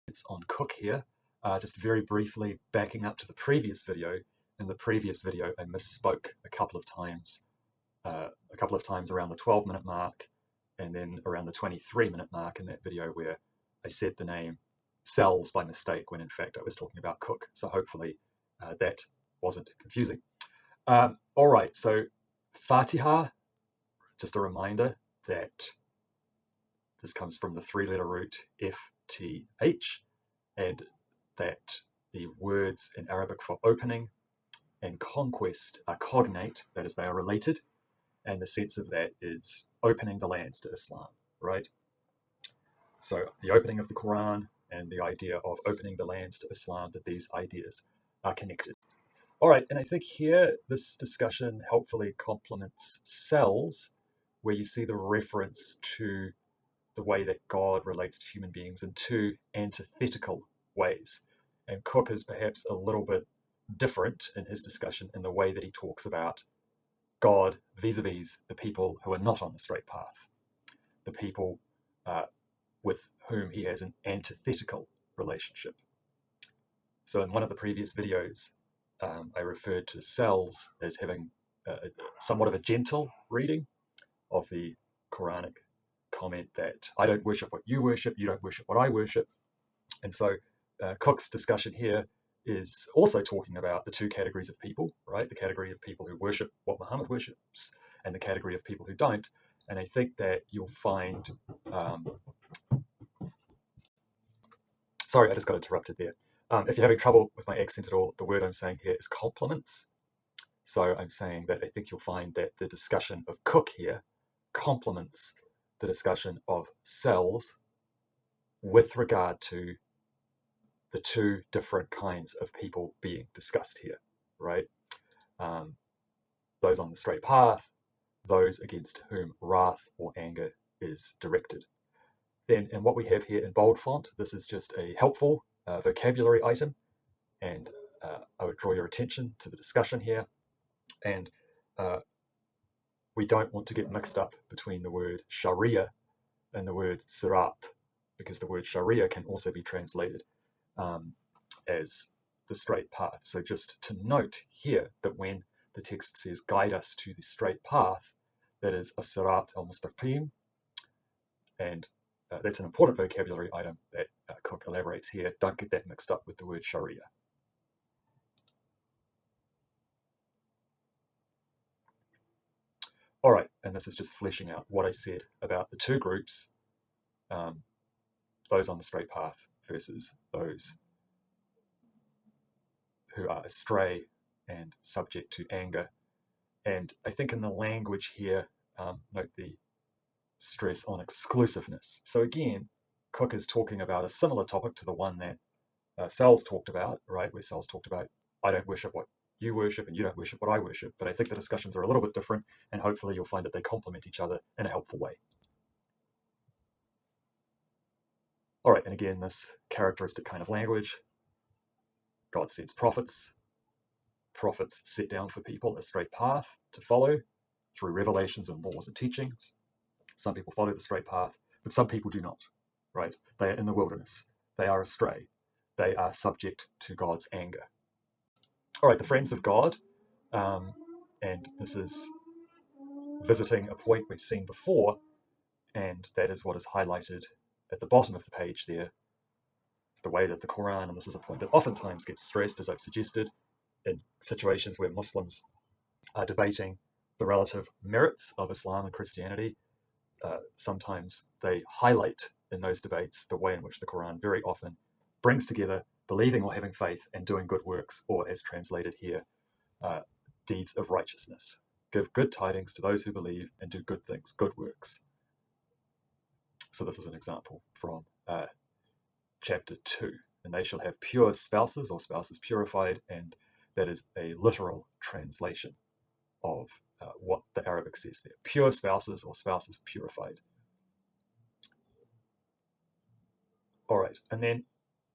It's on Cook here. Just very briefly backing up to the previous video. In the previous video, I misspoke a couple of times around the 12-minute mark, and then around the 23-minute mark in that video where I said the name Cells by mistake when in fact I was talking about Cook. So hopefully that wasn't confusing. All right, so Fatiha, just a reminder that this comes from the three-letter root FTH, and that the words in Arabic for opening and conquest are cognate, that is, they are related, and the sense of that is opening the lands to Islam, right? So the opening of the Quran and the idea of opening the lands to Islam, that these ideas are connected. All right, and I think here this discussion helpfully complements Cells, where you see the reference to the way that God relates to human beings in two antithetical ways. And Cook is perhaps a little bit different in his discussion in the way that he talks about God vis-a-vis the people who are not on the straight path, the people with whom he has an antithetical relationship. So in one of the previous videos, I referred to Cells as having somewhat of a gentle reading of the Quranic comment that I don't worship what you worship, you don't worship what I worship. And so Cook's discussion here is also talking about the two categories of people, right? The category of people who worship what Muhammad worships and the category of people who don't. And I think that you'll find, sorry, I just got interrupted there. If you're having trouble with my accent at all, the word I'm saying here is complements. So I'm saying that I think you'll find that the discussion of Cook here complements the discussion of Cells with regard to the two different kinds of people being discussed here, right? Those on the straight path, those against whom wrath or anger is directed. Then, and what we have here in bold font, this is just a helpful vocabulary item, and I would draw your attention to the discussion here. And we don't want to get mixed up between the word Sharia and the word Sirat, because the word Sharia can also be translated as the straight path. So just to note here that when the text says guide us to the straight path, that is as-sirat al-mustaqim, and that's an important vocabulary item that Cook elaborates here. Don't get that mixed up with the word Sharia. All right, and this is just fleshing out what I said about the two groups, those on the straight path versus those who are astray and subject to anger. And I think in the language here, note the stress on exclusiveness. So again, Cook is talking about a similar topic to the one that Cells talked about, right? Where Cells talked about, I don't worship what you worship and you don't worship what I worship. But I think the discussions are a little bit different, and hopefully you'll find that they complement each other in a helpful way. All right, and again, this characteristic kind of language, God sends prophets. Prophets set down for people a straight path to follow through revelations and laws and teachings. Some people follow the straight path, but some people do not, right? They are in the wilderness. They are astray. They are subject to God's anger. All right, the friends of God, and this is visiting a point we've seen before, and that is what is highlighted at the bottom of the page there, the way that the Quran, and this is a point that oftentimes gets stressed, as I've suggested, in situations where Muslims are debating the relative merits of Islam and Christianity, sometimes they highlight in those debates the way in which the Quran very often brings together believing or having faith and doing good works, or as translated here, deeds of righteousness. Give good tidings to those who believe and do good things, good works. So this is an example from chapter 2. And they shall have pure spouses, or spouses purified, and that is a literal translation of what the Arabic says there. Pure spouses, or spouses purified. All right, and then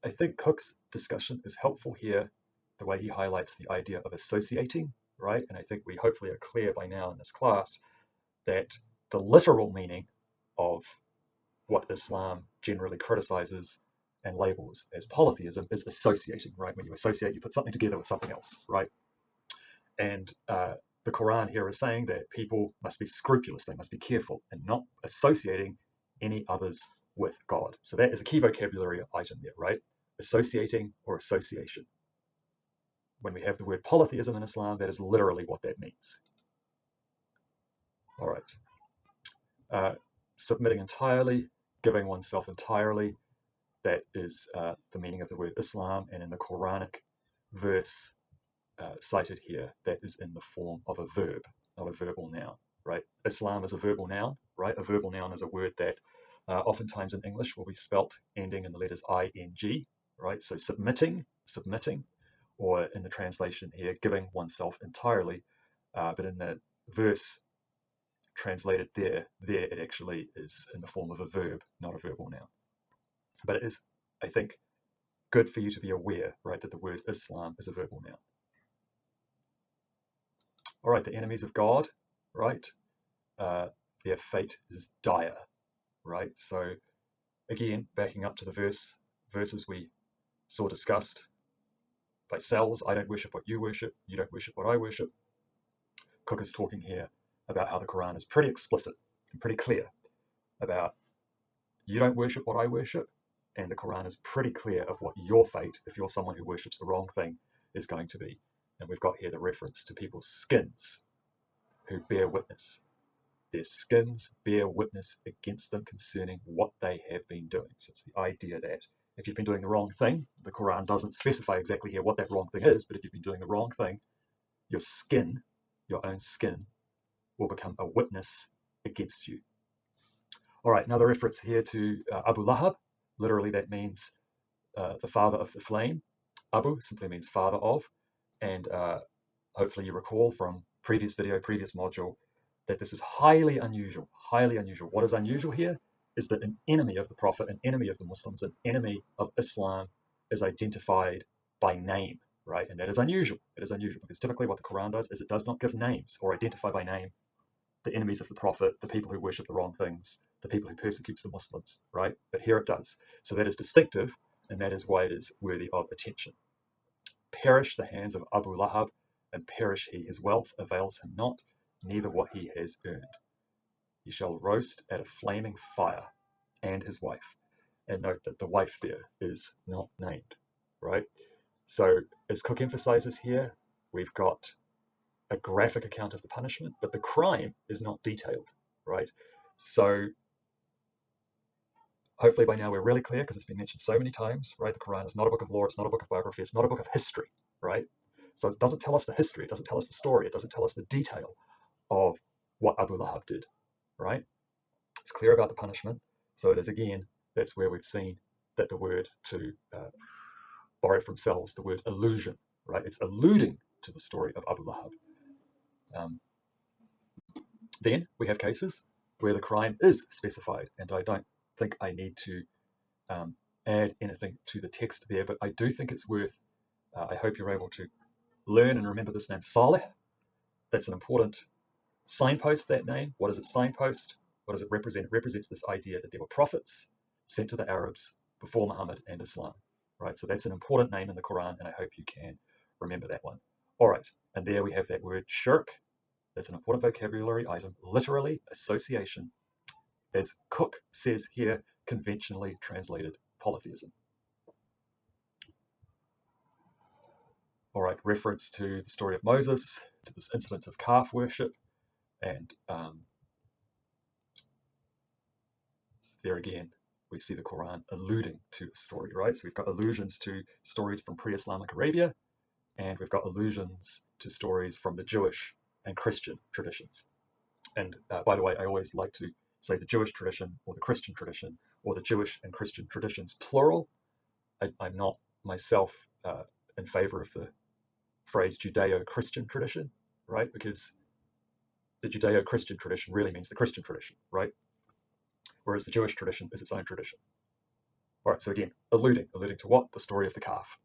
I think Cook's discussion is helpful here, the way he highlights the idea of associating, right? And I think we hopefully are clear by now in this class that the literal meaning of what Islam generally criticizes and labels as polytheism is associating, right? When you associate, you put something together with something else, right? And the Quran here is saying that people must be scrupulous, they must be careful, and not associating any others with God. So that is a key vocabulary item there, right? Associating or association. When we have the word polytheism in Islam, that is literally what that means. All right. Submitting entirely, giving oneself entirely, that is the meaning of the word Islam, and in the Quranic verse cited here, that is in the form of a verb, not a verbal noun, right? Islam is a verbal noun, right? A verbal noun is a word that oftentimes in English will be spelt ending in the letters ing, right? So submitting, or in the translation here, giving oneself entirely. But in the verse translated there it actually is in the form of a verb, not a verbal noun. But it is, I think, good for you to be aware, right, that the word Islam is a verbal noun. All right, the enemies of God, right? Their fate is dire, right? So again, backing up to the verses we saw discussed by Sells, I don't worship what you worship, you don't worship what I worship. Cook is talking here about how the Quran is pretty explicit and pretty clear about you don't worship what I worship, and the Quran is pretty clear of what your fate, if you're someone who worships the wrong thing, is going to be. And we've got here the reference to people's skins who bear witness. Their skins bear witness against them concerning what they have been doing. So it's the idea that if you've been doing the wrong thing, the Quran doesn't specify exactly here what that wrong thing is, but if you've been doing the wrong thing, your skin, your own skin, will become a witness against you. All right, another reference here to Abu Lahab. Literally, that means the father of the flame. Abu simply means father of. And hopefully you recall from previous video, previous module, that this is highly unusual, highly unusual. What is unusual here is that an enemy of the Prophet, an enemy of the Muslims, an enemy of Islam is identified by name, right? And that is unusual. It is unusual because typically what the Quran does is it does not give names or identify by name the enemies of the Prophet, the people who worship the wrong things, the people who persecutes the Muslims, right? But here it does. So that is distinctive, and that is why it is worthy of attention. Perish the hands of Abu Lahab, and perish he, his wealth avails him not, neither what he has earned. He shall roast at a flaming fire, and his wife. And note that the wife there is not named, right? So as Cook emphasizes here, we've got a graphic account of the punishment, but the crime is not detailed, right? So hopefully by now we're really clear, because it's been mentioned so many times, right? The Quran is not a book of law, it's not a book of biography, it's not a book of history, right? So it doesn't tell us the history, it doesn't tell us the story, it doesn't tell us the detail of what Abu Lahab did, right? It's clear about the punishment. So it is, again, that's where we've seen that the word, to borrow from Sells, the word allusion, right? It's alluding to the story of Abu Lahab. Then we have cases where the crime is specified, and I don't think I need to add anything to the text there, but I do think it's worth, I hope you're able to learn and remember this name, Saleh. That's an important signpost, that name. What does it signpost? What does it represent? It represents this idea that there were prophets sent to the Arabs before Muhammad and Islam, right? So that's an important name in the Quran, and I hope you can remember that one. All right, and there we have that word shirk. That's an important vocabulary item, literally association, as Cook says here, conventionally translated polytheism. All right, reference to the story of Moses, to this incident of calf worship, and there again, we see the Quran alluding to a story, right? So we've got allusions to stories from pre-Islamic Arabia, and we've got allusions to stories from the Jewish and Christian traditions. And by the way, I always like to say the Jewish tradition or the Christian tradition or the Jewish and Christian traditions plural. I'm not myself in favor of the phrase Judeo-Christian tradition, right? Because the Judeo-Christian tradition really means the Christian tradition, right? Whereas the Jewish tradition is its own tradition. All right, so again, alluding to what? The story of the calf.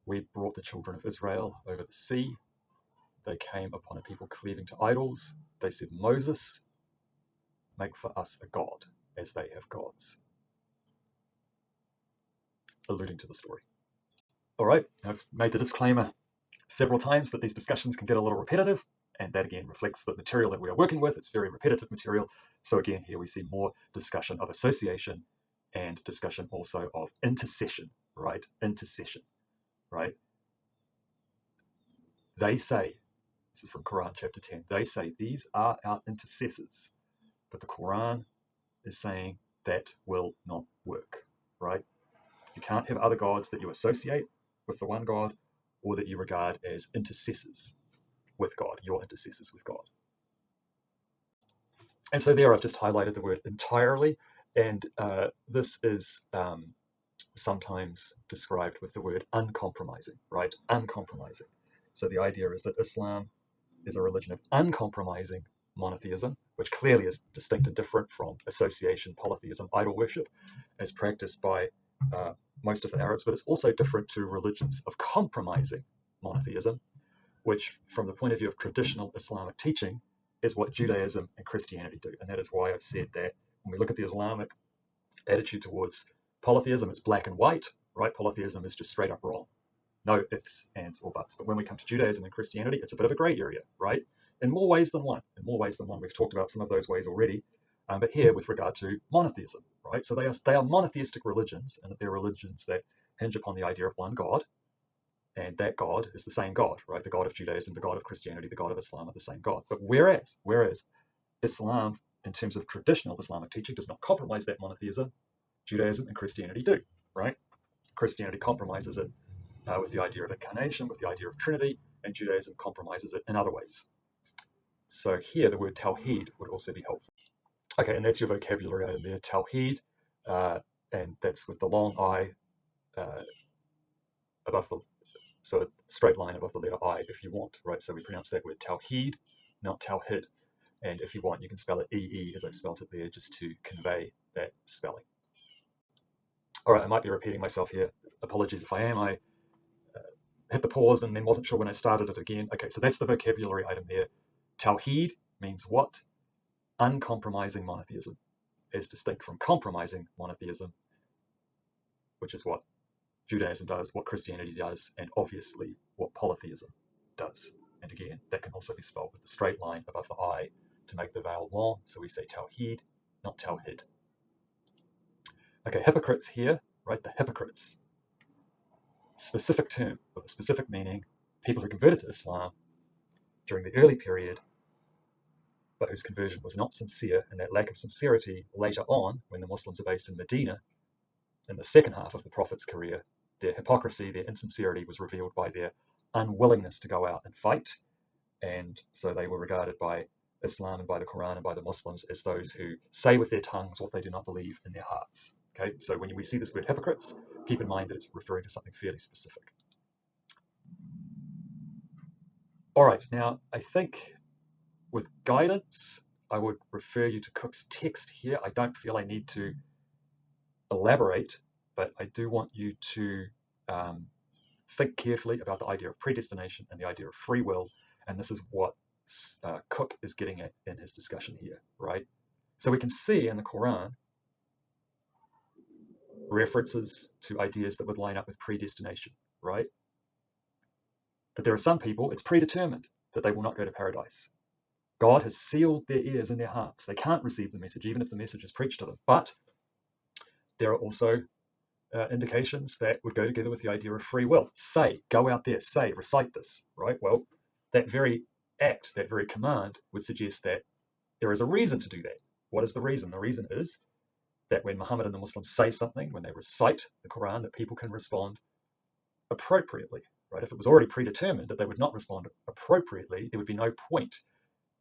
We brought the children of Israel over the sea. They came upon a people cleaving to idols. They said, Moses, make for us a god, as they have gods. alluding to the story. All right, I've made the disclaimer several times that these discussions can get a little repetitive, and that again reflects the material that we are working with. It's very repetitive material. So again, here we see more discussion of association and discussion also of intercession, right? Intercession, right? They say, this is from Quran chapter 10, they say these are our intercessors, but the Quran is saying that will not work, right? You can't have other gods that you associate with the one God or that you regard as intercessors with God, your intercessors with God. And so there I've just highlighted the word entirely, and this is sometimes described with the word uncompromising, right? Uncompromising. So the idea is that Islam is a religion of uncompromising monotheism, which clearly is distinct and different from association, polytheism, idol worship, as practiced by most of the Arabs, but it's also different to religions of compromising monotheism, which from the point of view of traditional Islamic teaching is what Judaism and Christianity do. And that is why I've said that when we look at the Islamic attitude towards polytheism, it's black and white, right? Polytheism is just straight up wrong. No ifs, ands, or buts. But when we come to Judaism and Christianity, it's a bit of a gray area, right? In more ways than one. In more ways than one. We've talked about some of those ways already. But here, with regard to monotheism, right? So they are monotheistic religions, and they're religions that hinge upon the idea of one God, and that God is the same God, right? The God of Judaism, the God of Christianity, the God of Islam are the same God. But whereas Islam, in terms of traditional Islamic teaching, does not compromise that monotheism, Judaism and Christianity do, right? Christianity compromises it with the idea of incarnation, with the idea of Trinity, and Judaism compromises it in other ways. So here, the word tawheed would also be helpful. Okay, and that's your vocabulary item there, tawheed, and that's with the long I above the, so a straight line above the letter I if you want, right? So we pronounce that word tawheed, not tawhid. And if you want, you can spell it E-E as I've spelled it there, just to convey that spelling. All right, I might be repeating myself here. Apologies if I am. I hit the pause and then wasn't sure when I started it again. Okay, so that's the vocabulary item there. Tawheed means what? Uncompromising monotheism, as distinct from compromising monotheism, which is what Judaism does, what Christianity does, and obviously what polytheism does. And again, that can also be spelled with the straight line above the I to make the vowel long, so we say tawheed, not tawhid. Okay, hypocrites here, right? The hypocrites. Specific term with a specific meaning, people who converted to Islam during the early period, but whose conversion was not sincere, and that lack of sincerity later on, when the Muslims are based in Medina, in the second half of the Prophet's career, their hypocrisy, their insincerity was revealed by their unwillingness to go out and fight, and so they were regarded by Islam and by the Quran and by the Muslims as those who say with their tongues what they do not believe in their hearts. Okay, so when we see this word hypocrites, keep in mind that it's referring to something fairly specific. All right, now I think with guidance, I would refer you to Cook's text here. I don't feel I need to elaborate, but I do want you to think carefully about the idea of predestination and the idea of free will, and this is what Cook is getting at in his discussion here, right? So we can see in the Quran references to ideas that would line up with predestination, right? That there are some people, it's predetermined that they will not go to paradise. God has sealed their ears and their hearts. They can't receive the message, even if the message is preached to them. But there are also indications that would go together with the idea of free will. Say, go out there, say, recite this, right? Well, that very act, that very command would suggest that there is a reason to do that. What is the reason? The reason is that when Muhammad and the Muslims say something, when they recite the Quran, that people can respond appropriately, right? If it was already predetermined that they would not respond appropriately, there would be no point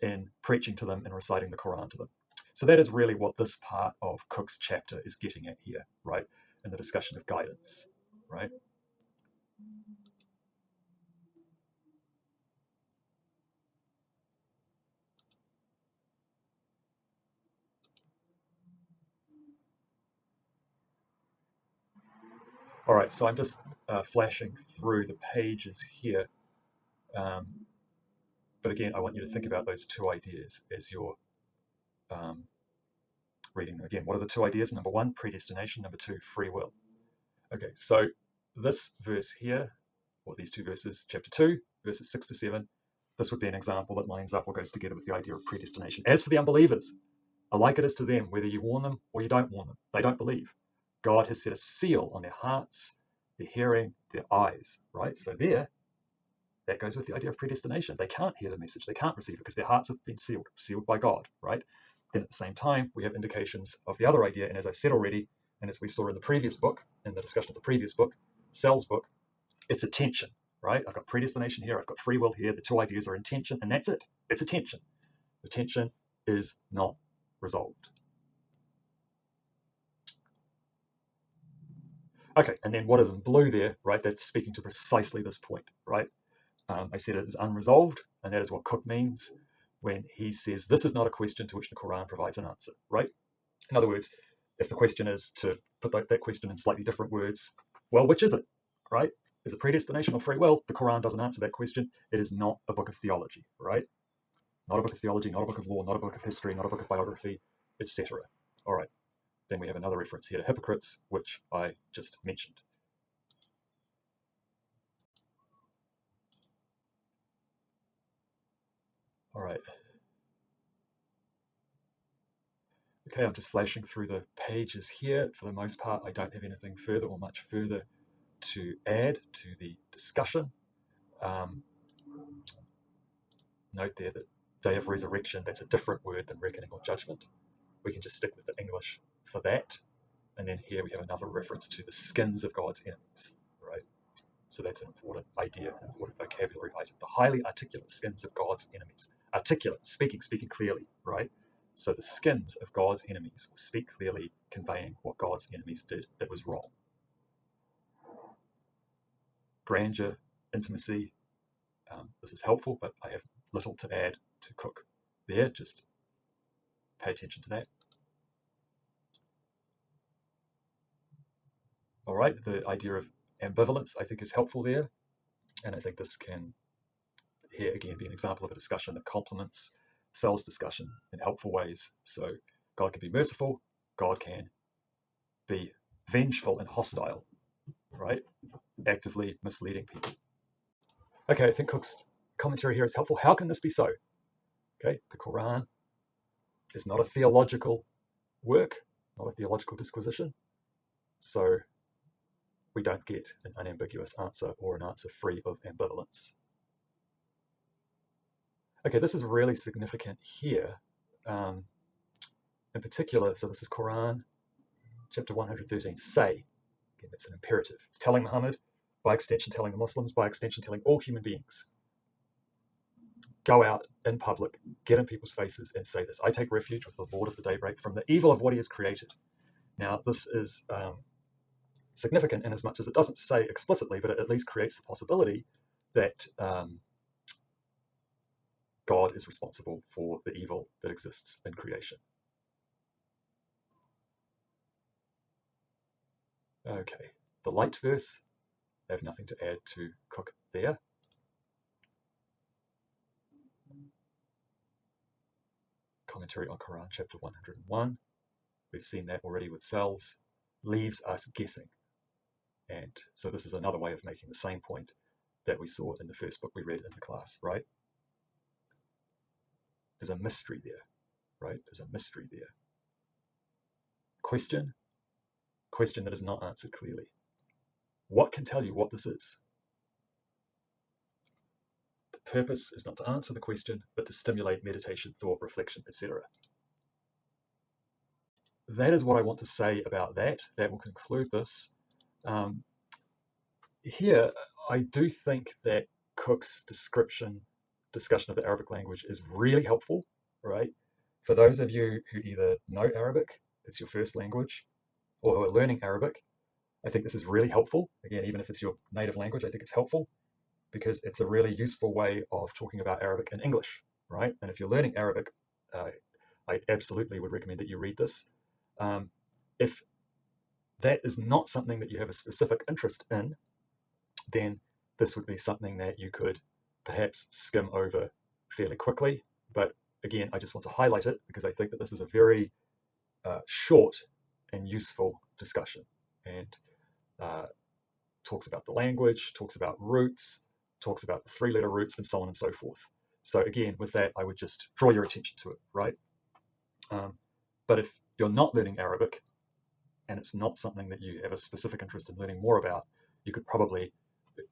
in preaching to them and reciting the Quran to them. So that is really what this part of Cook's chapter is getting at here, right? In the discussion of guidance, right? All right, so I'm just flashing through the pages here. But again, I want you to think about those two ideas as you're reading them. Again, what are the two ideas? Number one, predestination. Number two, free will. Okay, so this verse here, or these two verses, chapter 2, verses 6 to 7, this would be an example that lines up or goes together with the idea of predestination. As for the unbelievers, alike it is to them, whether you warn them or you don't warn them. They don't believe. God has set a seal on their hearts, their hearing, their eyes, right? So there, that goes with the idea of predestination. They can't hear the message. They can't receive it because their hearts have been sealed by God, right? Then at the same time, we have indications of the other idea. And as I've said already, and as we saw in the previous book, in the discussion of the previous book, Sel's book, it's attention, right? I've got predestination here. I've got free will here. The two ideas are intention, and that's it. It's attention. Attention is not resolved. Okay, and then what is in blue there, right? That's speaking to precisely this point, right? I said it is unresolved, and that is what Cook means when he says this is not a question to which the Quran provides an answer, right? In other words, if the question is to put that question in slightly different words, well, which is it, right? Is it predestination or free will? The Quran doesn't answer that question. It is not a book of theology, right? Not a book of theology, not a book of law, not a book of history, not a book of biography, etc. All right. Then we have another reference here to hypocrites, which I just mentioned. All right. Okay, I'm just flashing through the pages here. For the most part, I don't have anything further or much further to add to the discussion. Note there that day of resurrection, that's a different word than reckoning or judgment. We can just stick with the English for that. And then here we have another reference to the skins of God's enemies, right? So that's an important idea, an important vocabulary item. The highly articulate skins of God's enemies. Articulate, speaking clearly, right? So the skins of God's enemies will speak clearly, conveying what God's enemies did that was wrong. Grandeur, intimacy, this is helpful, but I have little to add to Cook there. Just pay attention to that. All right, the idea of ambivalence I think is helpful there, and I think this can here again be an example of a discussion that complements Sel's discussion in helpful ways. So God can be merciful, God can be vengeful and hostile, right? Actively misleading people. Okay, I think Cook's commentary here is helpful. How can this be so? Okay, the Quran is not a theological work, not a theological disquisition, so we don't get an unambiguous answer or an answer free of ambivalence. Okay, this is really significant here. In particular, so this is Quran, chapter 113, say. Again, that's an imperative. It's telling Muhammad, by extension telling the Muslims, by extension telling all human beings. Go out in public, get in people's faces and say this. I take refuge with the Lord of the daybreak from the evil of what he has created. Now, this is significant in as much as it doesn't say explicitly, but it at least creates the possibility that God is responsible for the evil that exists in creation. Okay, the light verse, I have nothing to add to Cook there. Commentary on Quran, chapter 101. We've seen that already with Sel's. Leaves us guessing. And so this is another way of making the same point that we saw in the first book we read in the class, right? There's a mystery there, right? There's a mystery there. Question that is not answered clearly. What can tell you what this is? The purpose is not to answer the question, but to stimulate meditation, thought, reflection, etc. That is what I want to say about that. That will conclude this. Here, I do think that Cook's discussion of the Arabic language is really helpful, right? For those of you who either know Arabic, it's your first language, or who are learning Arabic, I think this is really helpful. Again, even if it's your native language, I think it's helpful because it's a really useful way of talking about Arabic in English, right? And if you're learning Arabic, I absolutely would recommend that you read this. If that is not something that you have a specific interest in, then this would be something that you could perhaps skim over fairly quickly. But again, I just want to highlight it because I think that this is a very short and useful discussion. And talks about the language, talks about roots, talks about the 3-letter roots, and so on and so forth. So again, with that, I would just draw your attention to it, right? But if you're not learning Arabic, and it's not something that you have a specific interest in learning more about, you could probably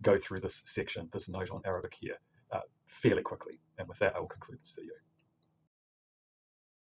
go through this section, this note on Arabic here, fairly quickly. And with that, I will conclude this video.